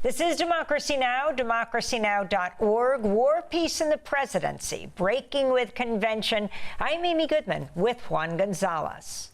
This is Democracy Now!, democracynow.org. War, Peace, and the Presidency, Breaking with Convention. I'm Amy Goodman with Juan Gonzalez.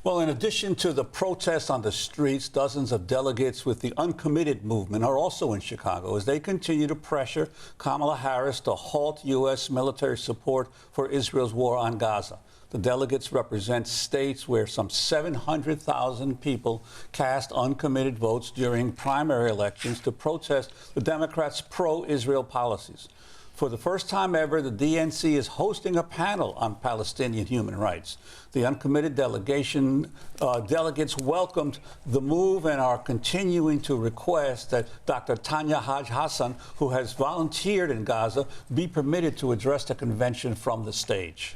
Well, in addition to the protests on the streets, dozens of delegates with the Uncommitted movement are also in Chicago as they continue to pressure Kamala Harris to halt U.S. military support for Israel's war on Gaza. The delegates represent states where some 700,000 people cast uncommitted votes during primary elections to protest the Democrats' pro-Israel policies. For the first time ever, the DNC is hosting a panel on Palestinian human rights. The uncommitted delegates welcomed the move and are continuing to request that Dr. Tanya Haj Hassan, who has volunteered in Gaza, be permitted to address the convention from the stage.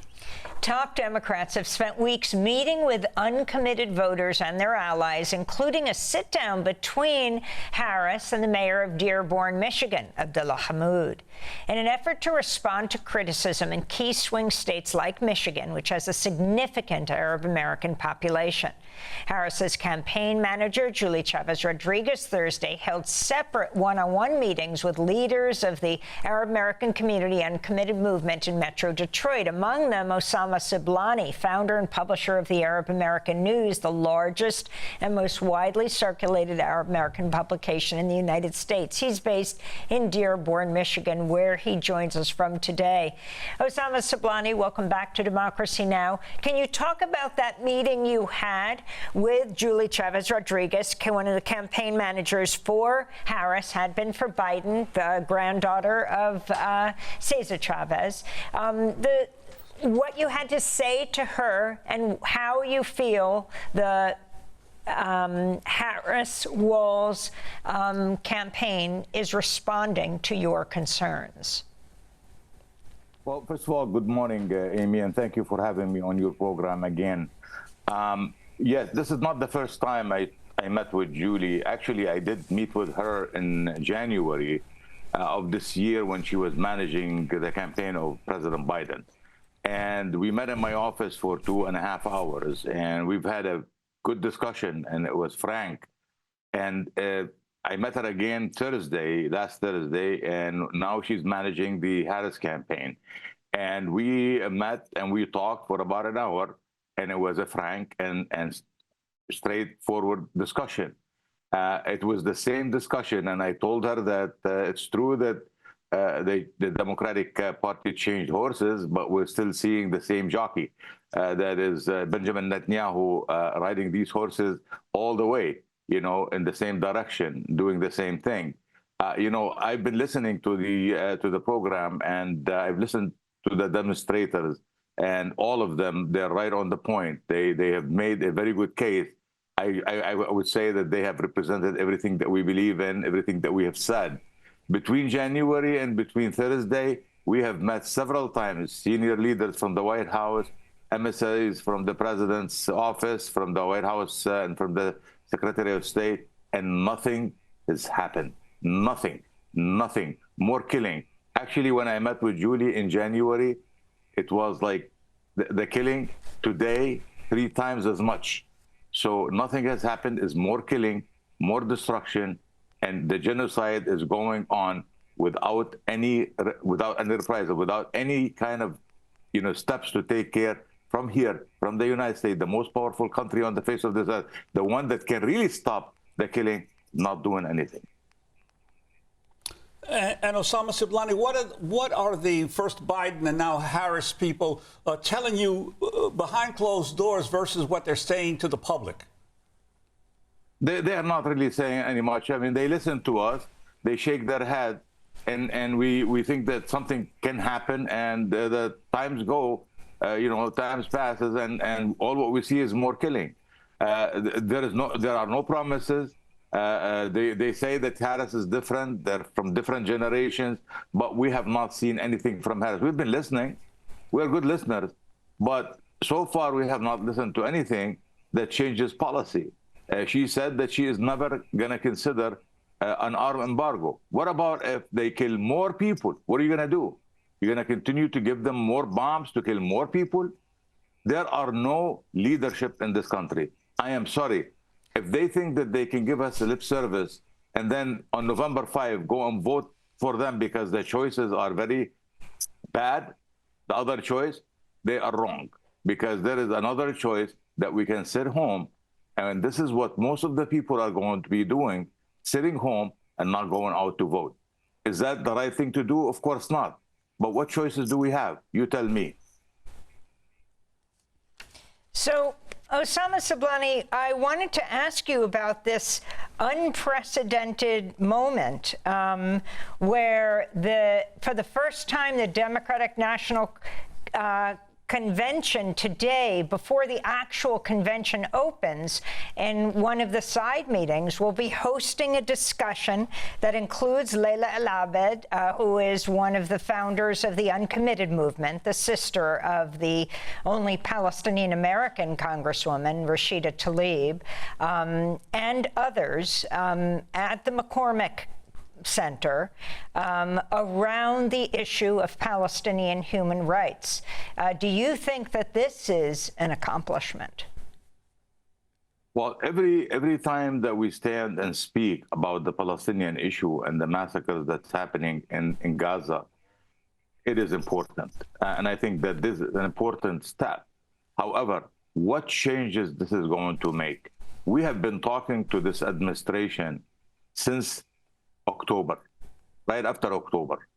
Top Democrats have spent weeks meeting with uncommitted voters and their allies, including a sit-down between Harris and the mayor of Dearborn, Michigan, Abdullah Hammoud. In an effort to respond to criticism in key swing states like Michigan, which has a significant Arab American population, Harris's campaign manager, Julie Chavez Rodriguez, Thursday held separate one-on-one meetings with leaders of the Arab American community uncommitted movement in Metro Detroit, among them Osama Siblani, founder and publisher of the Arab American News, the largest and most widely circulated Arab American publication in the United States. He's based in Dearborn, Michigan, where he joins us from today. Osama Siblani, welcome back to Democracy Now! Can you talk about that meeting you had with Julie Chavez Rodriguez, one of the campaign managers for Harris, had been for Biden, the granddaughter of Cesar Chavez? What you had to say to her and how you feel the Harris-Walz campaign is responding to your concerns. Well, first of all, good morning, Amy, and thank you for having me on your program again. Yes, this is not the first time I met with Julie. Actually, I did meet with her in January of this year when she was managing the campaign of President Biden. And we met in my office for 2.5 hours, and we've had a good discussion, and it was frank. And I met her again last Thursday, and now she's managing the Harris campaign. And we met and we talked for about an hour, and it was a frank and straightforward discussion. It was the same discussion, and I told her that it's true that the Democratic Party changed horses, but we're still seeing the same jockey. That is Benjamin Netanyahu riding these horses all the way, in the same direction, doing the same thing. I've been listening to the program, and I've listened to the demonstrators, and all of them, they're right on the point. They have made a very good case. I would say that they have represented everything that we believe in, everything that we have said. Between January and between Thursday, we have met several times, senior leaders from the White House, emissaries from the president's office, from the White House, and from the Secretary of State, and nothing has happened. Nothing. More killing. Actually, when I met with Julie in January, it was like the killing today 3 times as much. So nothing has happened. Is more killing, more destruction, and the genocide is going on without any reprisal, without any kind of steps to take care from here, from the United States, the most powerful country on the face of this earth, the one that can really stop the killing, not doing anything. And Osama Siblani, what are the first Biden and now Harris people telling you behind closed doors versus what they're saying to the public? They are not really saying any much. I mean, they listen to us, they shake their head, and we think that something can happen, and the times go, times passes, and all what we see is more killing. There are no promises. They say that Harris is different, they're from different generations, but we have not seen anything from Harris. We've been listening, we're good listeners, but so far we have not listened to anything that changes policy. She said that she is never going to consider an arm embargo. What about if they kill more people? What are you going to do? You're going to continue to give them more bombs to kill more people? There are no leadership in this country. I am sorry. If they think that they can give us a lip service and then on November 5, go and vote for them because the choices are very bad, the other choice, they are wrong. Because there is another choice that we can sit home, and this is what most of the people are going to be doing, sitting home and not going out to vote. Is that the right thing to do? Of course not. But what choices do we have? You tell me. So, Osama Siblani, I wanted to ask you about this unprecedented moment where for the first time, the Democratic National Convention today, before the actual convention opens, in one of the side meetings, will be hosting a discussion that includes Leila El-Abed, who is one of the founders of the Uncommitted movement, the sister of the only Palestinian-American Congresswoman, Rashida Tlaib, and others at the McCormick Center around the issue of Palestinian human rights. Do you think that this is an accomplishment? Well, every time that we stand and speak about the Palestinian issue and the massacres that's happening in Gaza, it is important. And I think that this is an important step. However, what changes this is going to make? We have been talking to this administration since October, right after October.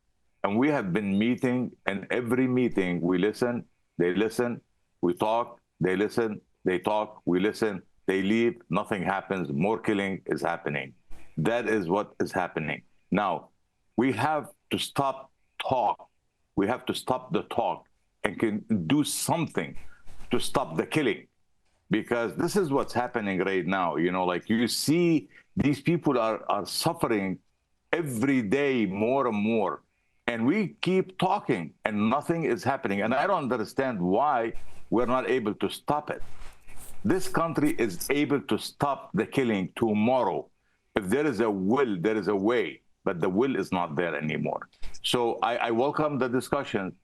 And we have been meeting, and every meeting we listen, they listen, we talk, they listen, they talk, we listen, they leave, nothing happens, more killing is happening. That is what is happening. Now, we have to stop talk. We have to stop the talk and can do something to stop the killing. Because this is what's happening right now. You know, like you see these people are suffering every day more and more. And we keep talking and nothing is happening. And I don't understand why we're not able to stop it. This country is able to stop the killing tomorrow. If there is a will, there is a way, but the will is not there anymore. So I welcome the discussions,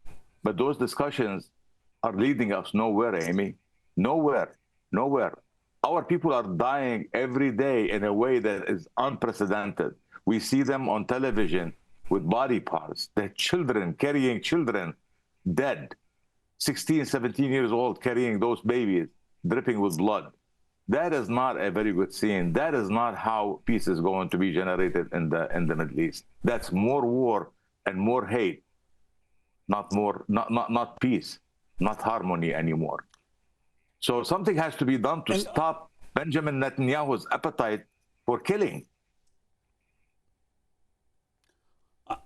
but those discussions are leading us nowhere, Amy. Nowhere, nowhere. Our people are dying every day in a way that is unprecedented. We see them on television with body parts, the children, carrying children dead, 16, 17 years old, carrying those babies, dripping with blood. That is not a very good scene. That is not how peace is going to be generated in the Middle East. That's more war and more hate, not peace, not harmony anymore. So something has to be done to stop Benjamin Netanyahu's appetite for killing.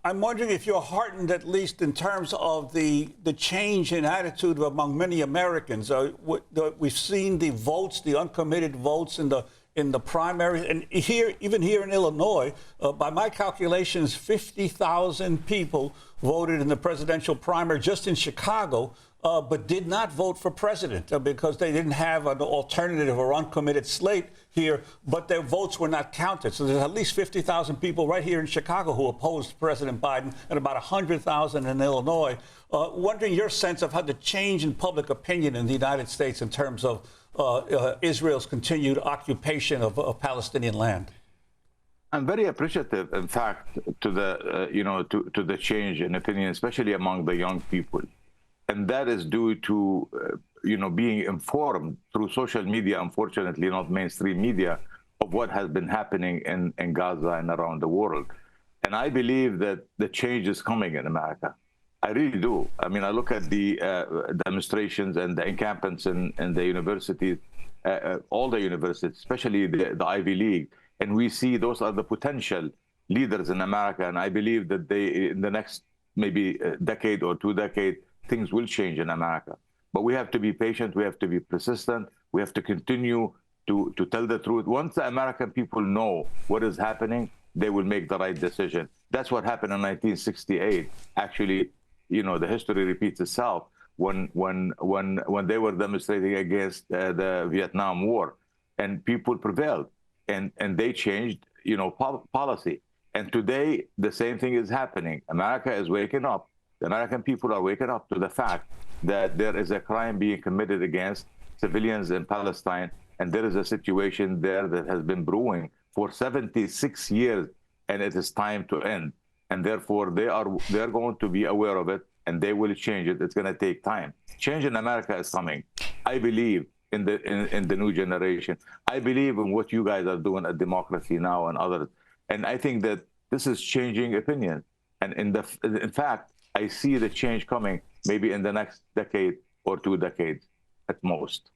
I'm wondering if you're heartened, at least in terms of the change in attitude among many Americans. We've seen the votes, the uncommitted votes in the primary, and even here in Illinois, by my calculations, 50,000 people voted in the presidential primary just in Chicago, but did not vote for president because they didn't have an alternative or uncommitted slate here, but their votes were not counted. So there's at least 50,000 people right here in Chicago who opposed President Biden, and about 100,000 in Illinois. Wondering your sense of how the change in public opinion in the United States in terms of Israel's continued occupation of Palestinian land. I'm very appreciative, in fact, to the to the change in opinion, especially among the young people, and that is due to being informed through social media, unfortunately not mainstream media, of what has been happening in Gaza and around the world. And I believe that the change is coming in America. I really do. I mean, I look at the demonstrations and the encampments in the universities, all the universities, especially the Ivy League, and we see those are the potential leaders in America. And I believe that in the next maybe decade or 2 decades, things will change in America. But we have to be patient. We have to be persistent. We have to continue to tell the truth. Once the American people know what is happening, they will make the right decision. That's what happened in 1968. Actually, the history repeats itself when they were demonstrating against the Vietnam War, and people prevailed, and they changed, policy. And today, the same thing is happening. America is waking up. The American people are waking up to the fact that there is a crime being committed against civilians in Palestine, and there is a situation there that has been brewing for 76 years, and it is time to end. And therefore, they're going to be aware of it, and they will change it. It's going to take time. Change in America is coming. I believe in the new generation. I believe in what you guys are doing at Democracy Now! And others. And I think that this is changing opinion. And in fact, I see the change coming maybe in the next decade or 2 decades at most.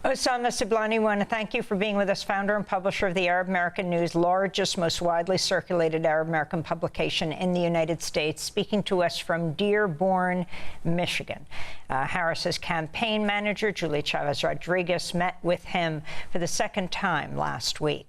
Osama Siblani, I want to thank you for being with us, founder and publisher of the Arab American News, largest, most widely circulated Arab American publication in the United States, speaking to us from Dearborn, Michigan. Harris's campaign manager, Julie Chavez Rodriguez, met with him for the second time last week.